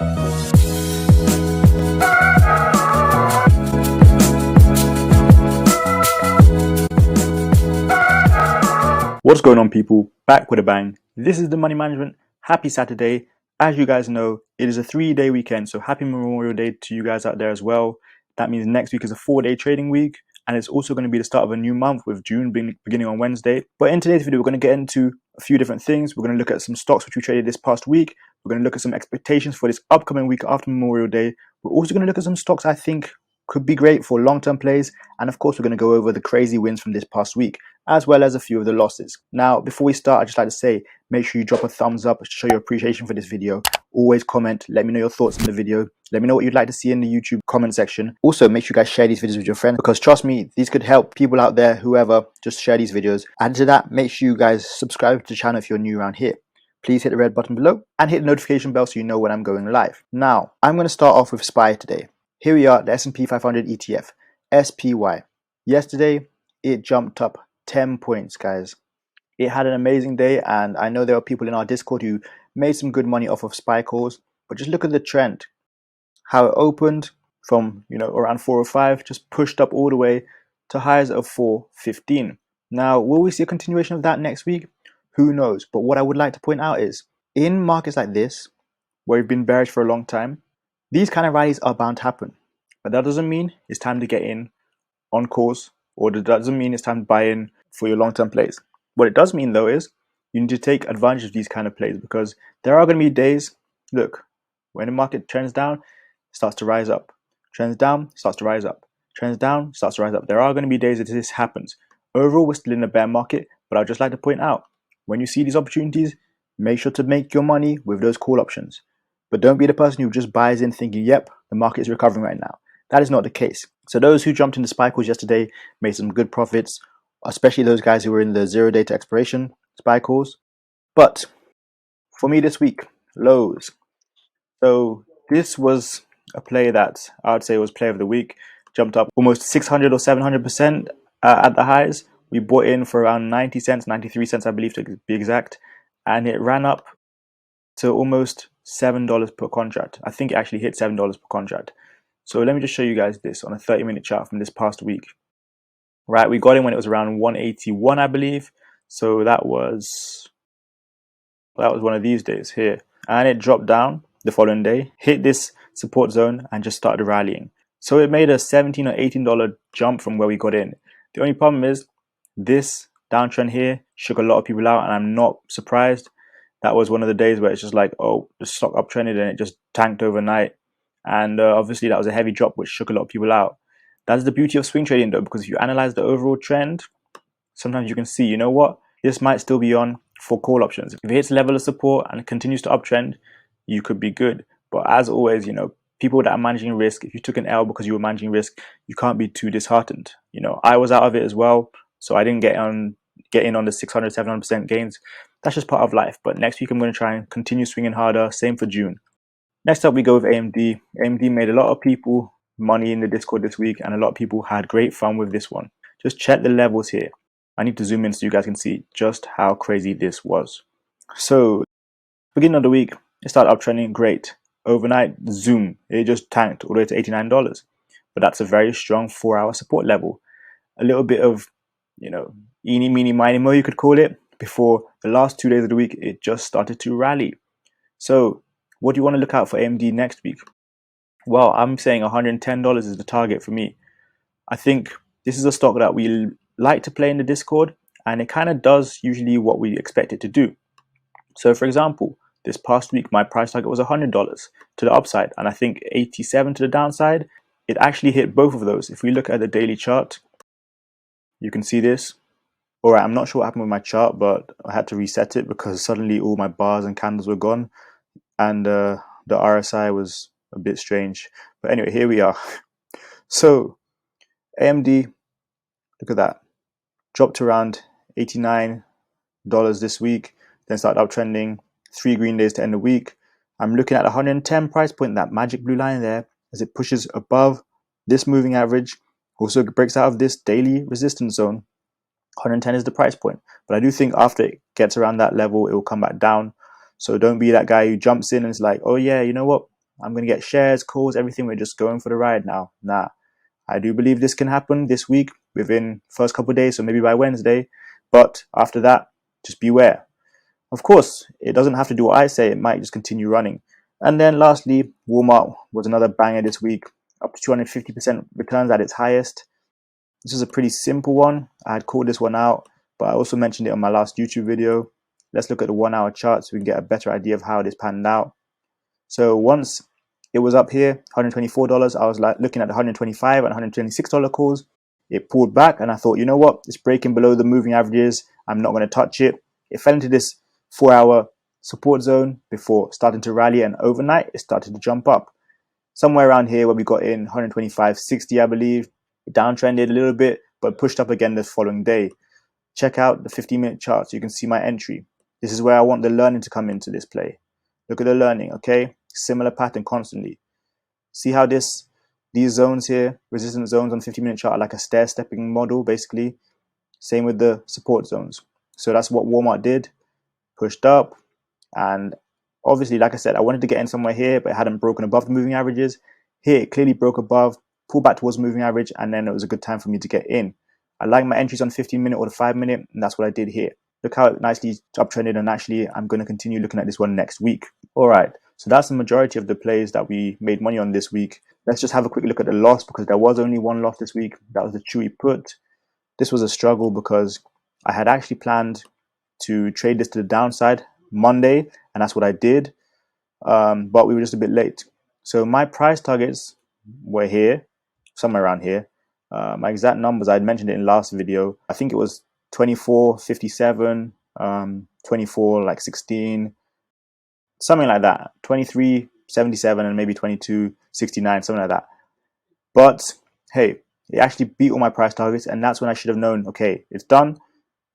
What's going on, people? Back with a bang. This is the Money Management. Happy Saturday. As you guys know, it is a 3-day weekend, so happy Memorial Day to you guys out there as well. That means next week is a 4-day trading week, and it's also going to be the start of a new month with June beginning on Wednesday. But in today's video, we're going to get into a few different things. We're going to look at some stocks which we traded this past week. We're going to look at some expectations for this upcoming week after Memorial Day. We're also going to look at some stocks I think could be great for long-term plays, and of course we're going to go over the crazy wins from this past week as well as a few of the losses. Now before we start, I'd just like to say, make sure you drop a thumbs up to show your appreciation for this video. Always comment, let me know your thoughts on the video, let me know what you'd like to see in the YouTube comment section. Also make sure you guys share these videos with your friends, because trust me, these could help people out there, whoever. Just share these videos. Add to that, make sure you guys subscribe to the channel if you're new around here. Please hit the red button below and hit the notification bell so you know when I'm going live. Now I'm going to start off with SPY today. Here we are, the S&P 500 ETF, SPY. Yesterday, it jumped up 10 points, guys. It had an amazing day, and I know there are people in our Discord who made some good money off of SPY calls, but just look at the trend. How it opened from, around 405, just pushed up all the way to highs of 415. Now, will we see a continuation of that next week? Who knows? But what I would like to point out is, in markets like this, where we've been bearish for a long time, these kind of rallies are bound to happen, but that doesn't mean it's time to get in on calls, or that doesn't mean it's time to buy in for your long-term plays. What it does mean though is you need to take advantage of these kind of plays, because there are going to be days, look, when the market trends down, it starts to rise up, trends down, starts to rise up, trends down, starts to rise up. There are going to be days that this happens. Overall, we're still in a bear market, but I'd just like to point out, when you see these opportunities, make sure to make your money with those call options. But don't be the person who just buys in thinking, yep, the market is recovering right now. That is not the case. So those who jumped into SPY calls yesterday made some good profits, especially those guys who were in the 0 day to expiration SPY calls. But for me this week, lows. So this was a play that I would say was play of the week. Jumped up almost 600 or 700% at the highs. We bought in for around 90 cents, 93 cents, I believe, to be exact. And it ran up to almost $7 per contract. I think it actually hit $7 per contract. So let me just show you guys this on a 30-minute chart from this past week. Right, we got in when it was around 181, I believe. So that was one of these days here. And it dropped down the following day, hit this support zone, and just started rallying. So it made a $17 or $18 jump from where we got in. The only problem is this downtrend here shook a lot of people out, and I'm not surprised. That was one of the days where it's just like, oh, the stock uptrended and it just tanked overnight. And obviously that was a heavy drop which shook a lot of people out. That's the beauty of swing trading though, because if you analyze the overall trend, sometimes you can see, you know what, this might still be on for call options. If it hits a level of support and continues to uptrend, you could be good. But as always, people that are managing risk, if you took an L because you were managing risk, you can't be too disheartened. I was out of it as well, so I didn't get in on the 600, 700% gains. That's just part of life. But next week I'm going to try and continue swinging harder. Same for June. Next up we go with AMD. AMD made a lot of people money in the Discord this week, and a lot of people had great fun with this one. Just check the levels here. I need to zoom in so you guys can see just how crazy this was. So beginning of the week, it started uptrending great. Overnight, zoom, it just tanked all the way to $89. But that's a very strong 4-hour support level. A little bit of, eeny, meeny, miny, mo, you could call it. Before the last 2 days of the week, it just started to rally. So what do you want to look out for AMD next week? Well, I'm saying $110 is the target for me. I think this is a stock that we like to play in the Discord, and it kind of does usually what we expect it to do. So for example, this past week, my price target was $100 to the upside, and I think 87 to the downside. It actually hit both of those. If we look at the daily chart, you can see this. All right, I'm not sure what happened with my chart, but I had to reset it because suddenly all my bars and candles were gone, and the RSI was a bit strange. But anyway, here we are. So AMD, look at that, dropped around $89 this week, then started uptrending. 3 green days to end the week. I'm looking at 110 price point, that magic blue line there, as it pushes above this moving average. Also breaks out of this daily resistance zone. 110 is the price point, but I do think after it gets around that level, it will come back down. So don't be that guy who jumps in and is like, oh yeah, you know what, I'm going to get shares, calls, everything. We're just going for the ride now. Nah, I do believe this can happen this week within first couple of days, so maybe by Wednesday. But after that, just beware. Of course, it doesn't have to do what I say. It might just continue running. And then lastly, Walmart was another banger this week, up to 250% returns at its highest. This is a pretty simple one. I had called this one out, but I also mentioned it on my last YouTube video. Let's look at the 1 hour chart so we can get a better idea of how this panned out. So once it was up here, $124, I was like looking at the $125 and $126 calls. It pulled back and I thought, you know what? It's breaking below the moving averages. I'm not going to touch it. It fell into this 4 hour support zone before starting to rally, and overnight it started to jump up. Somewhere around here where we got in 125.60, I believe. It downtrended a little bit, but pushed up again the following day. Check out the 15-minute chart so you can see my entry. This is where I want the learning to come into this play. Look at the learning, okay? Similar pattern constantly. See how these zones here, resistance zones on 15-minute chart, are like a stair-stepping model, basically. Same with the support zones. So that's what Walmart did. Pushed up, and obviously, like I said, I wanted to get in somewhere here, but it hadn't broken above the moving averages. Here, it clearly broke above, pulled back towards the moving average, and then it was a good time for me to get in. I like my entries on 15-minute or the 5-minute, and that's what I did here. Look how it nicely uptrended, and actually, I'm going to continue looking at this one next week. All right, so that's the majority of the plays that we made money on this week. Let's just have a quick look at the loss, because there was only one loss this week. That was the Chewy put. This was a struggle because I had actually planned to trade this to the downside Monday, and that's what I did, but we were just a bit late. So my price targets were here, somewhere around here. My exact numbers, I had mentioned it in last video. I think it was 24.57, 24 like 16, something like that, 23.77, and maybe 22.69, something like that. But hey, it actually beat all my price targets, and that's when I should have known, okay, it's done.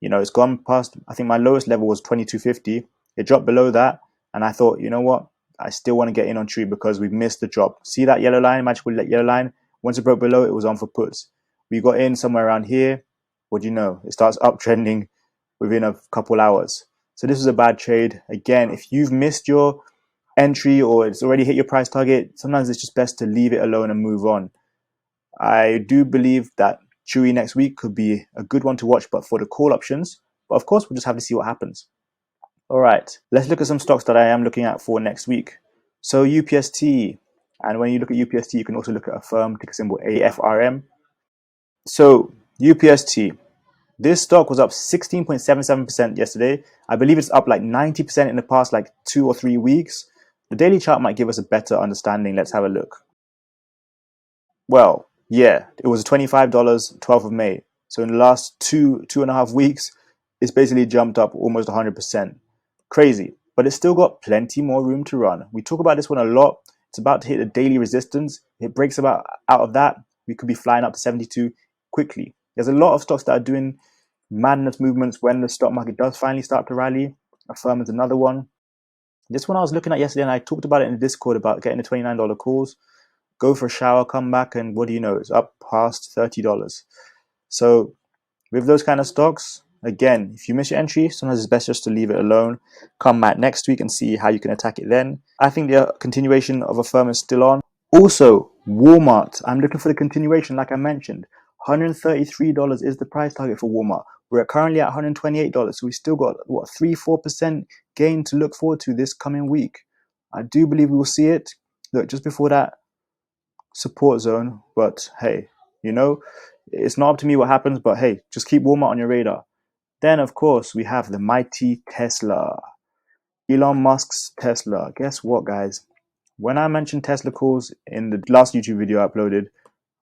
You know, it's gone past, I think my lowest level was 22.50. It dropped below that, and I thought, you know what? I still want to get in on Tree because we've missed the drop. See that yellow line, magical yellow line? Once it broke below, it was on for puts. We got in somewhere around here. What do you know? It starts uptrending within a couple hours. So this was a bad trade. Again, if you've missed your entry or it's already hit your price target, sometimes it's just best to leave it alone and move on. I do believe that Chewy next week could be a good one to watch, but for the call options. But of course, we'll just have to see what happens. All right, let's look at some stocks that I am looking at for next week. So UPST, and when you look at UPST, you can also look at a firm, ticker symbol AFRM. So UPST, this stock was up 16.77% yesterday. I believe it's up like 90% in the past like 2 or 3 weeks. The daily chart might give us a better understanding. Let's have a look. Well, yeah, it was $25, 12th of May. So in the last two and a half weeks, it's basically jumped up almost 100%. Crazy, but it's still got plenty more room to run. We talk about this one a lot. It's about to hit a daily resistance. If it breaks out of that, we could be flying up to 72 quickly. There's a lot of stocks that are doing madness movements when the stock market does finally start to rally. Affirm is another one. This one I was looking at yesterday, and I talked about it in the Discord about getting the $29 calls. Go for a shower, come back, and what do you know? It's up past $30. So with those kind of stocks, again, if you miss your entry, sometimes it's best just to leave it alone. Come back next week and see how you can attack it then. I think the continuation of Affirm is still on. Also, Walmart. I'm looking for the continuation, like I mentioned. $133 is the price target for Walmart. We're currently at $128, so we still got, 3-4% gain to look forward to this coming week. I do believe we will see it. Look, just before that support zone, but hey, you know, it's not up to me what happens, but hey, just keep Walmart on your radar. Then, of course, we have the mighty Tesla. Elon Musk's Tesla. Guess what, guys? When I mentioned Tesla calls in the last YouTube video I uploaded,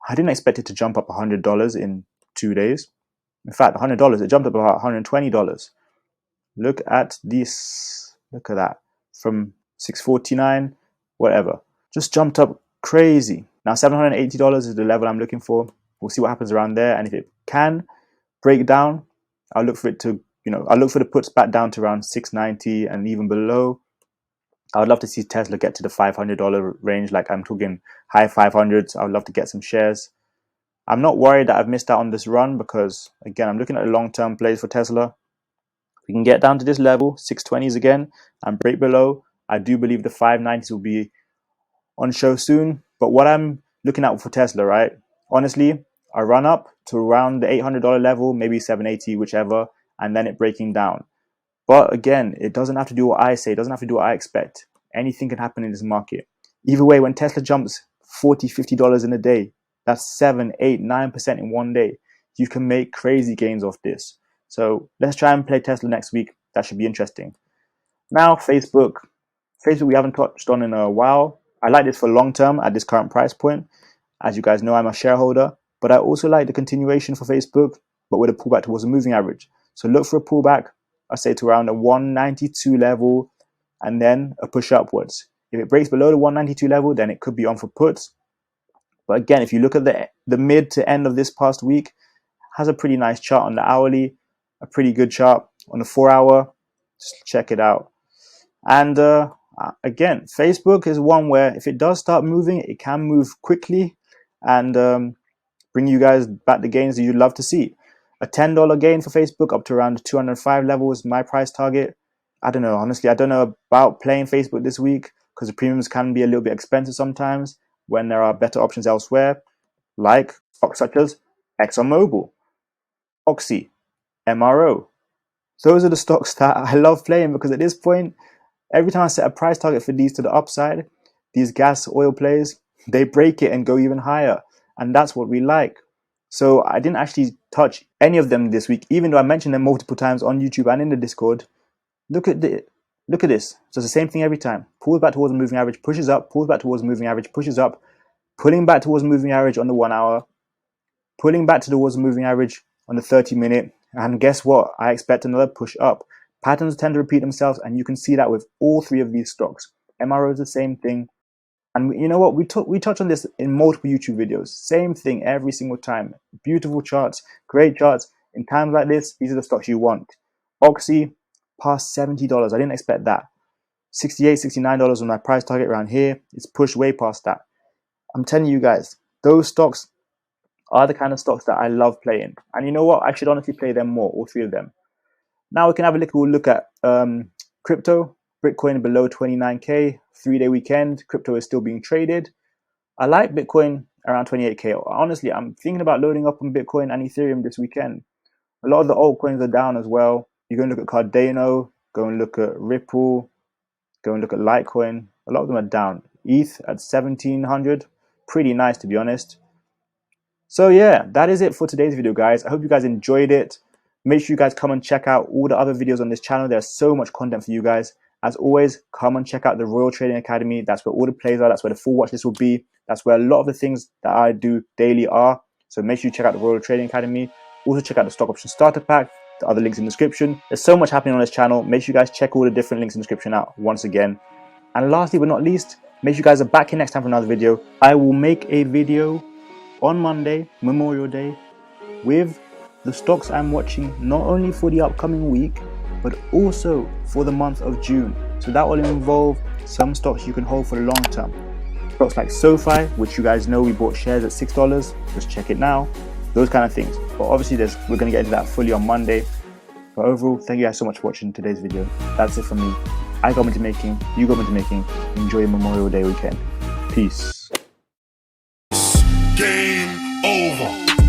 I didn't expect it to jump up $100 in 2 days. In fact, $100, it jumped up about $120. Look at this. Look at that. From $649, whatever. Just jumped up crazy. Now, $780 is the level I'm looking for. We'll see what happens around there. And if it can break down, I'll look for it to, I'll look for the puts back down to around 690 and even below. I would love to see Tesla get to the $500 range, like I'm talking high 500s. I would love to get some shares. I'm not worried that I've missed out on this run because, again, I'm looking at the long-term plays for Tesla. If we can get down to this level, 620s again, and break below, I do believe the 590s will be on show soon. But what I'm looking at for Tesla, right? Honestly, a run up to around the $800 level, maybe 780, whichever, and then it breaking down. But again, it doesn't have to do what I say. It doesn't have to do what I expect. Anything can happen in this market. Either way, when Tesla jumps $40, $50 in a day, that's 7, 8, 9% in one day. You can make crazy gains off this. So let's try and play Tesla next week. That should be interesting. Now, Facebook. Facebook we haven't touched on in a while. I like this for long term at this current price point. As you guys know, I'm a shareholder, but I also like the continuation for Facebook, but with a pullback towards the moving average. So look for a pullback, I say to around a 192 level, and then a push upwards. If it breaks below the 192 level, then it could be on for puts. But again, if you look at the mid to end of this past week, has a pretty nice chart on the hourly, a pretty good chart on the 4-hour. Just check it out. And again, Facebook is one where if it does start moving, it can move quickly and bring you guys back the gains that you'd love to see. A $10 gain for Facebook up to around 205 level is my price target. I don't know, honestly, I don't know about playing Facebook this week because the premiums can be a little bit expensive sometimes when there are better options elsewhere, like stocks such as ExxonMobil, Oxy, MRO. Those are the stocks that I love playing because at this point, every time I set a price target for these to the upside, these gas oil plays, they break it and go even higher. And that's what we like. So I didn't actually touch any of them this week, even though I mentioned them multiple times on YouTube and in the Discord. Look at this. So it's the same thing every time. Pulls back towards the moving average, pushes up, pulls back towards the moving average, pushes up, pulling back towards the moving average on the 1 hour, pulling back towards the moving average on the 30-minute. And guess what? I expect another push up. Patterns tend to repeat themselves, and you can see that with all three of these stocks. MRO is the same thing. And you know what? We touch on this in multiple YouTube videos. Same thing every single time. Beautiful charts, great charts. In times like this, these are the stocks you want. Oxy, past $70. I didn't expect that. $68, $69 was my price target around here. It's pushed way past that. I'm telling you guys, those stocks are the kind of stocks that I love playing. And you know what? I should honestly play them more, all three of them. Now we can have a little look at crypto. Bitcoin below 29K, 3-day weekend. Crypto is still being traded. I like Bitcoin around 28K. Honestly, I'm thinking about loading up on Bitcoin and Ethereum this weekend. A lot of the altcoins are down as well. You go and look at Cardano, go and look at Ripple, go and look at Litecoin. A lot of them are down. ETH at 1700. Pretty nice, to be honest. So yeah, that is it for today's video, guys. I hope you guys enjoyed it. Make sure you guys come and check out all the other videos on this channel. There's so much content for you guys. As always, come and check out the Royal Trading Academy. That's where all the plays are. That's where the full watch list will be. That's where a lot of the things that I do daily are. So make sure you check out the Royal Trading Academy. Also check out the Stock Option Starter Pack. The other links in the description. There's so much happening on this channel. Make sure you guys check all the different links in the description out once again. And lastly but not least, make sure you guys are back here next time for another video. I will make a video on Monday, Memorial Day, with the stocks I'm watching not only for the upcoming week, but also for the month of June. So that will involve some stocks you can hold for the long term. Stocks like SoFi, which you guys know we bought shares at $6, just check it now. Those kind of things. But obviously we're going to get into that fully on Monday. But overall, thank you guys so much for watching today's video. That's it from me. I got into making, you got into making. Enjoy your Memorial Day weekend. Peace.